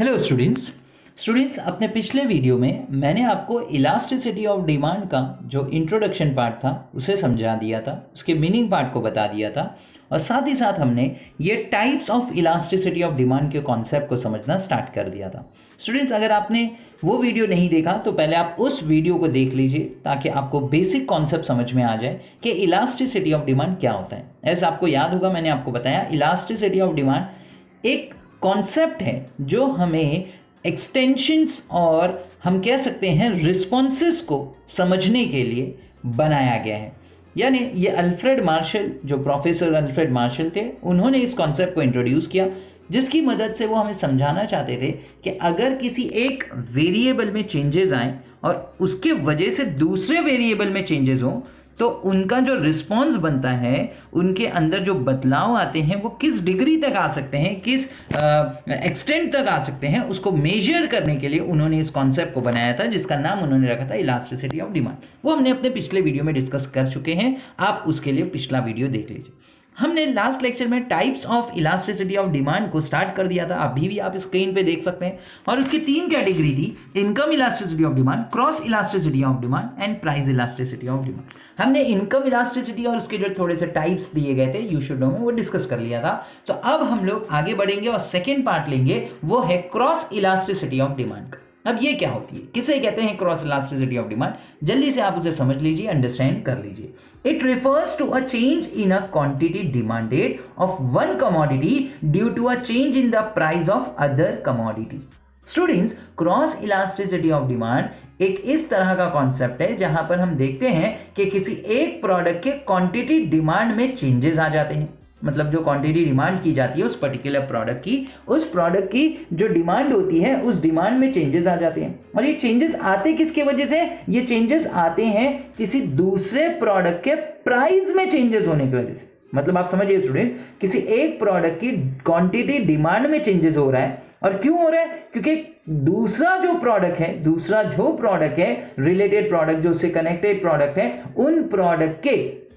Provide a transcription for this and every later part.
Hello students अपने पिछले video में मैंने आपको इलास्टिसिटी ऑफ डिमांड का जो इंट्रोडक्शन पार्ट था उसे समझा दिया था, उसके मीनिंग पार्ट को बता दिया था और साथ ही साथ हमने ये types of elasticity of demand के कॉन्सेप्ट को समझना स्टार्ट कर दिया था। स्टूडेंट्स, अगर आपने वो वीडियो नहीं देखा तो पहले आप उस वीडियो को देख लीजिए ताकि आपको बेसिक कॉन्सेप्ट समझ में आ जाए कि इलास्टिसिटी ऑफ डिमांड क्या होता है। ऐसा आपको याद होगा, मैंने आपको बताया इलास्टिसिटी ऑफ डिमांड एक कॉन्सेप्ट है जो हमें एक्सटेंशंस और हम कह सकते हैं रिस्पॉन्सेस को समझने के लिए बनाया गया है। यानी ये अल्फ्रेड मार्शल, जो प्रोफेसर अल्फ्रेड मार्शल थे, उन्होंने इस कॉन्सेप्ट को इंट्रोड्यूस किया जिसकी मदद से वो हमें समझाना चाहते थे कि अगर किसी एक वेरिएबल में चेंजेस आए और उसके वजह से दूसरे वेरिएबल में चेंजेस हों तो उनका जो रिस्पॉन्स बनता है, उनके अंदर जो बदलाव आते हैं वो किस डिग्री तक आ सकते हैं, किस एक्सटेंट तक आ सकते हैं, उसको मेजर करने के लिए उन्होंने इस कॉन्सेप्ट को बनाया था जिसका नाम उन्होंने रखा था इलास्टिसिटी ऑफ डिमांड। वो हमने अपने पिछले वीडियो में डिस्कस कर चुके हैं, आप उसके लिए पिछला वीडियो देख लीजिए। हमने लास्ट लेक्चर में types of elasticity of demand को स्टार्ट कर दिया था, अभी भी आप स्क्रीन पे देख सकते हैं, और उसकी तीन कैटेगरी थी: income elasticity of demand, cross elasticity of demand and price elasticity of demand. हमने इनकम इलास्टिसिटी और उसके जो थोड़े से टाइप्स दिए गए थे यू शुड नो में, वो डिस्कस कर लिया था। तो अब हम लोग आगे बढ़ेंगे और सेकेंड पार्ट लेंगे, वो है क्रॉस इलास्टिसिटी ऑफ डिमांड का। अब ये क्या होती है, किसे कहते हैं क्रॉस इलास्टिसिटी ऑफ डिमांड? जल्दी से आप उसे समझ लीजिए, अंडरस्टैंड कर लीजिए। It refers to a change in a quantity demanded of one commodity due to a change in the price of other commodity. Students, cross elasticity of demand एक इस तरह का कॉन्सेप्ट है जहां पर हम देखते हैं कि किसी एक प्रोडक्ट के क्वांटिटी डिमांड में चेंजेस आ जाते हैं। मतलब जो क्वांटिटी डिमांड की जाती है उस पर्टिकुलर प्रोडक्ट की, उस प्रोडक्ट की जो डिमांड होती है उस डिमांड में चेंजेस आ जाते हैं। और ये चेंजेस आते किसके वजह से? ये चेंजेस आते हैं किसी दूसरे प्रोडक्ट के प्राइस में चेंजेस होने की वजह से। मतलब आप समझिए स्टूडेंट, किसी एक प्रोडक्ट की क्वांटिटी डिमांड में चेंजेस हो रहा है। और क्यों हो रहा है? क्योंकि दूसरा जो प्रोडक्ट है, रिलेटेड प्रोडक्ट, जो उससे कनेक्टेड प्रोडक्ट है, उन प्रोडक्ट के,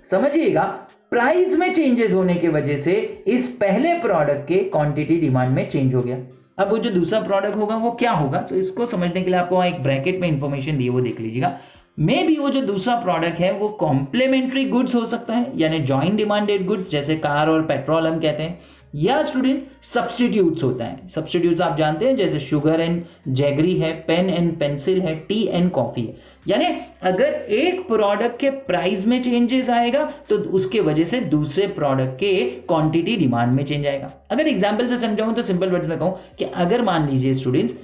समझिएगा, प्राइस में चेंजेस होने की वजह से इस पहले प्रोडक्ट के क्वांटिटी डिमांड में चेंज हो गया। अब वो जो दूसरा प्रोडक्ट होगा वो क्या होगा, तो इसको समझने के लिए आपको एक ब्रैकेट में इंफॉर्मेशन दी है, वो देख लीजिएगा। मे भी वो जो दूसरा प्रोडक्ट है वो कॉम्प्लीमेंट्री गुड्स हो सकता है, यानी जॉइंट डिमांडेड गुड्स, जैसे कार और पेट्रोल हम कहते हैं, या स्टूडेंट सब्स्टिट्यूट्स होता है। सब्स्टिट्यूट्स आप जानते हैं, जैसे शुगर एंड जैगरी है, पेन एंड पेंसिल है, टी एंड कॉफी है। यानी अगर एक प्रोडक्ट के प्राइस में चेंजेस आएगा तो उसके वजह से दूसरे प्रोडक्ट के क्वांटिटी डिमांड में चेंज आएगा। अगर एग्जांपल से समझाऊं तो सिंपल वर्ड में कहूं कि अगर मान लीजिए स्टूडेंट्स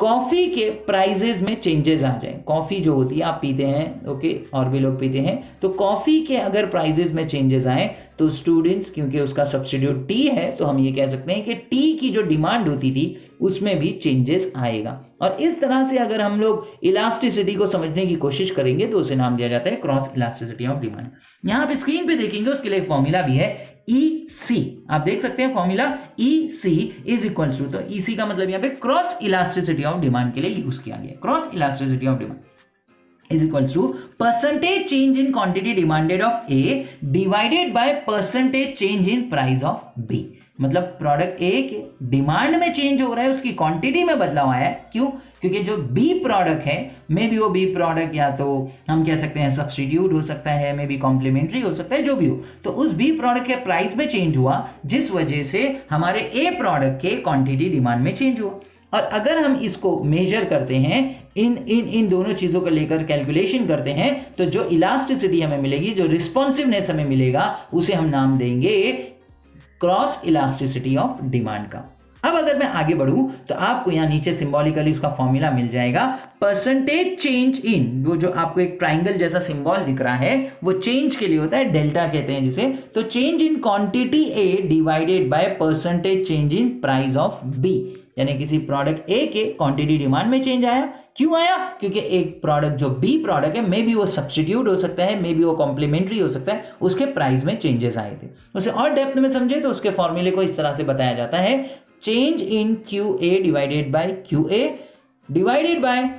कॉफी के प्राइजेस में चेंजेस आ जाए, कॉफी जो होती है आप पीते हैं, ओके, और भी लोग पीते हैं, तो कॉफी के अगर प्राइजेस में चेंजेस आए तो स्टूडेंट्स, क्योंकि उसका सब्स्टिट्यूट टी है, तो हम ये कह सकते हैं कि टी की जो डिमांड होती थी उसमें भी चेंजेस आएगा। और इस तरह से अगर हम लोग इलास्टिसिटी को समझने की कोशिश करेंगे तो उसे नाम दिया जाता है क्रॉस इलास्टिसिटी ऑफ डिमांड। यहां आप स्क्रीन पे देखेंगे, उसके लिए फॉर्मूला भी है EC, आप देख सकते हैं formula EC is equal to, तो EC का मतलब यहां पे क्रॉस इलास्टिसिटी ऑफ डिमांड के लिए यूज किया गया। Cross elasticity of demand is equals to percentage change in quantity demanded of A divided by percentage change in price of B। मतलब प्रोडक्ट ए के डिमांड में चेंज हो रहा है, उसकी क्वांटिटी में बदलाव आया है। क्यों? क्योंकि जो बी प्रोडक्ट है, मे बी वो बी प्रोडक्ट या तो हम कह सकते हैं सब्स्टिट्यूट हो सकता है, मे बी कॉम्प्लीमेंट्री हो सकता है, जो भी हो, तो उस बी प्रोडक्ट के प्राइस में चेंज हुआ जिस वजह से हमारे ए प्रोडक्ट के क्वांटिटी डिमांड में चेंज हुआ। और अगर हम इसको मेजर करते हैं, इन दोनों चीजों को लेकर कैलकुलेशन करते हैं, तो जो इलास्टिसिटी हमें मिलेगी, जो रिस्पॉन्सिवनेस हमें मिलेगा, उसे हम नाम देंगे क्रॉस इलास्टिसिटी ऑफ डिमांड का। अब अगर मैं आगे बढ़ूं तो आपको यहां नीचे सिंबॉलिकली उसका फॉर्मूला मिल जाएगा, परसेंटेज चेंज इन, वो जो आपको एक ट्राइंगल जैसा सिंबल दिख रहा है वो चेंज के लिए होता है, डेल्टा कहते हैं जिसे। तो change in quantity A divided by percentage change in price of B, यानी किसी प्रोडक्ट ए के क्वांटिटी डिमांड में चेंज आया। क्यों आया? क्योंकि एक प्रोडक्ट जो बी प्रोडक्ट है, मे बी वो सब्स्टिट्यूट हो सकता है, मे बी वो कॉम्प्लीमेंट्री हो सकता है, उसके प्राइस में चेंजेस आए थे। उसे और डेप्थ में समझे तो उसके फॉर्मूले को इस तरह से बताया जाता है, change in Q A divided by Q A divided by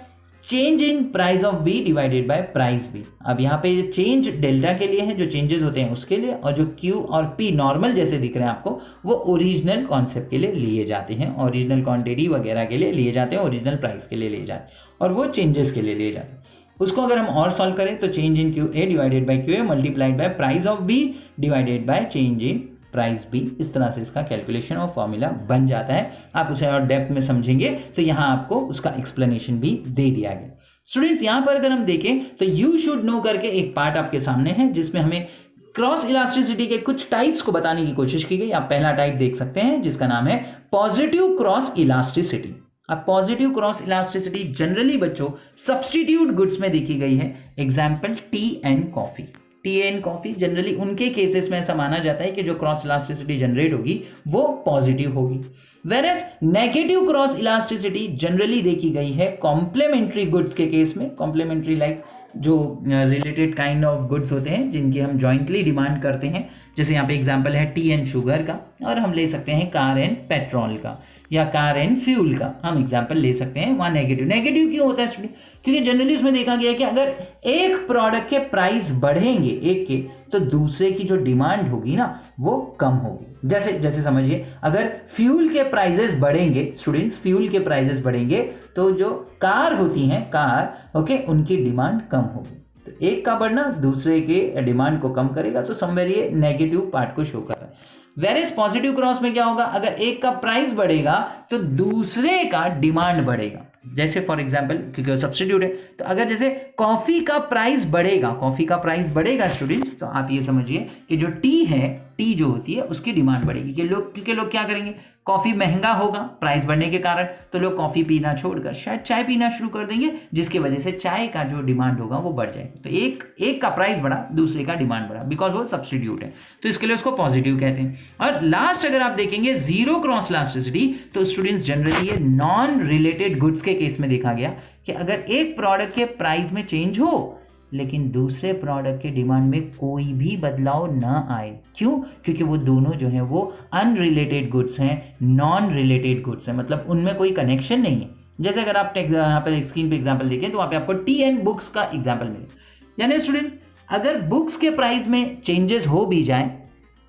change in price of B divided by price B. अब यहाँ पे चेंज डेल्टा के लिए है, जो चेंजेस होते हैं उसके लिए, और जो क्यू और पी नॉर्मल जैसे दिख रहे हैं आपको, वो ओरिजिनल कॉन्सेप्ट के लिए लिए जाते हैं, ओरिजिनल क्वांटिटी वगैरह के लिए लिए जाते हैं, ओरिजिनल प्राइस के लिए लिए जाते हैं, और वो चेंजेस के लिए लिए जाते हैं। उसको अगर हम और सॉल्व करें तो change in Q A divided by Q A multiplied by price of B divided by change in price B, इस तरह से इसका कैलकुलेशन और फॉर्मूला बन जाता है। आप उसे और डेप्थ में समझेंगे तो यहाँ आपको उसका एक्सप्लेनेशन भी दे दिया गया। स्टूडेंट्स, यहाँ पर अगर हम देखें तो यू शुड नो करके एक पार्ट आपके सामने है, जिसमें हमें क्रॉस इलास्टिसिटी के कुछ टाइप्स को बताने की कोशिश की गई। आप पहला टाइप देख सकते हैं जिसका नाम है पॉजिटिव क्रॉस इलास्टिसिटी। अब पॉजिटिव क्रॉस इलास्टिसिटी जनरली बच्चों सब्स्टिट्यूट गुड्स में देखी गई है। Example T and coffee. T and coffee generally उनके केसेस में ऐसा माना जाता है कि जो क्रॉस इलास्टिसिटी जनरेट होगी वो पॉजिटिव होगी। Whereas negative cross elasticity generally देखी गई है कॉम्प्लीमेंट्री गुड्स के केस में। कॉम्प्लीमेंट्री लाइक जो रिलेटेड काइंड ऑफ गुड्स होते हैं जिनकी हम जॉइंटली डिमांड करते हैं, जैसे यहाँ पे एग्जांपल है टी एंड शुगर का, और हम ले सकते हैं कार एंड पेट्रोल का या कार एंड फ्यूल का, हम एग्जांपल ले सकते हैं। वहाँ नेगेटिव नेगेटिव क्यों होता है स्टूडेंट? क्योंकि जनरली उसमें देखा गया है कि अगर एक प्रोडक्ट के प्राइस बढ़ेंगे एक के, तो दूसरे की जो डिमांड होगी ना वो कम होगी। जैसे जैसे समझिए, अगर फ्यूल के प्राइसेस बढ़ेंगे स्टूडेंट्स, फ्यूल के प्राइसेस बढ़ेंगे तो जो कार होती हैं कार, ओके, उनकी डिमांड कम होगी। तो एक का बढ़ना दूसरे के डिमांड को कम करेगा, तो समवेयर ये नेगेटिव पार्ट को शो कर रहा है। वेरियस पॉजिटिव क्रॉस में क्या होगा? अगर एक का प्राइस बढ़ेगा तो दूसरे का डिमांड बढ़ेगा। जैसे फॉर एग्जांपल, क्योंकि वो सब्स्टिट्यूट है, तो अगर जैसे कॉफी का प्राइस बढ़ेगा, कॉफी का प्राइस बढ़ेगा स्टूडेंट्स, तो आप ये समझिए कि जो टी है, टी जो होती है उसकी डिमांड बढ़ेगी। क्योंकि लोग क्या करेंगे, कॉफी महंगा होगा प्राइस बढ़ने के कारण, तो लोग कॉफी पीना छोड़कर शायद चाय पीना शुरू कर देंगे, जिसकी वजह से चाय का जो डिमांड होगा वो बढ़ जाएगा। तो एक का प्राइस बढ़ा, दूसरे का डिमांड बढ़ा, बिकॉज वो सब्स्टिट्यूट है, तो इसके लिए उसको पॉजिटिव कहते हैं। और लास्ट अगर आप देखेंगे जीरो क्रॉस इलास्टिसिटी, तो स्टूडेंट्स जनरली ये नॉन रिलेटेड गुड्स के केस में देखा गया कि अगर एक प्रोडक्ट के प्राइस में चेंज हो लेकिन दूसरे प्रोडक्ट के डिमांड में कोई भी बदलाव ना आए। क्यों? क्योंकि वो दोनों जो हैं वो अनरिलेटेड गुड्स हैं, नॉन रिलेटेड गुड्स हैं, मतलब उनमें कोई कनेक्शन नहीं है। जैसे अगर आप यहाँ पर स्क्रीन पे एग्जांपल देखें तो वहाँ पे आपको टी एंड बुक्स का एग्जांपल मिले। यानी स्टूडेंट, अगर बुक्स के प्राइस में चेंजेस हो भी जाए,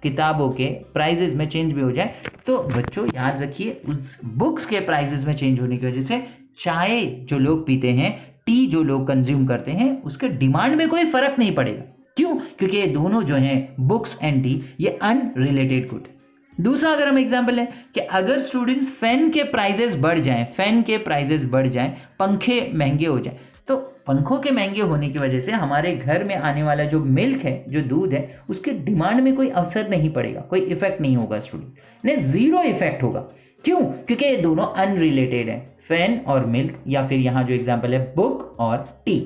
किताबों के प्राइजेस में चेंज भी हो जाए, तो बच्चों याद रखिए उस बुक्स के प्राइजेस में चेंज होने की वजह से चाय जो लोग पीते हैं, टी जो लोग कंज्यूम करते हैं, उसके डिमांड में कोई फर्क नहीं पड़ेगा। क्यों? क्योंकि ये दोनों जो हैं बुक्स एंड टी, ये अनरिलेटेड गुड। दूसरा अगर हम एग्जांपल लें कि अगर स्टूडेंट्स फैन के प्राइजेस बढ़ जाएं, फैन के प्राइजेस बढ़ जाएं, पंखे महंगे हो जाएं, तो पंखों के महंगे होने की वजह से हमारे घर में आने वाला जो मिल्क है, जो दूध है, उसके डिमांड में कोई असर नहीं पड़ेगा, कोई इफेक्ट नहीं होगा स्टूडेंट, नहीं, जीरो इफेक्ट होगा। क्यों? क्योंकि ये दोनों अनरिलेटेड है, फैन और मिल्क, या फिर यहाँ जो एग्जांपल है बुक और टी।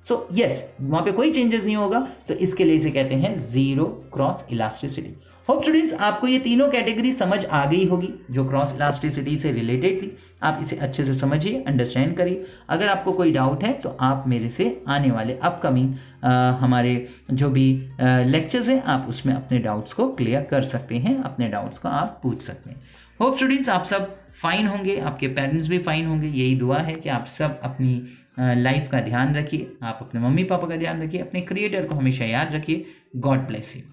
सो यस, वहाँ पे कोई चेंजेस नहीं होगा, तो इसके लिए इसे कहते हैं zero cross elasticity. Hope students आपको ये तीनों कैटेगरी समझ आ गई होगी जो क्रॉस इलास्टिसिटी से रिलेटेड थी। आप इसे अच्छे से समझिए, अंडरस्टैंड करिए। अगर आपको कोई डाउट है तो आप मेरे से आने वाले अपकमिंग हमारे जो भी लेक्चर्स हैं, आप उसमें अपने डाउट्स को क्लियर कर सकते हैं, अपने डाउट्स को आप पूछ सकते हैं। होप स्टूडेंट्स आप सब फाइन होंगे, आपके पेरेंट्स भी फाइन होंगे। यही दुआ है कि आप सब अपनी लाइफ का ध्यान रखिए, आप अपने मम्मी पापा का ध्यान रखिए, अपने क्रिएटर को हमेशा याद रखिए। God bless you.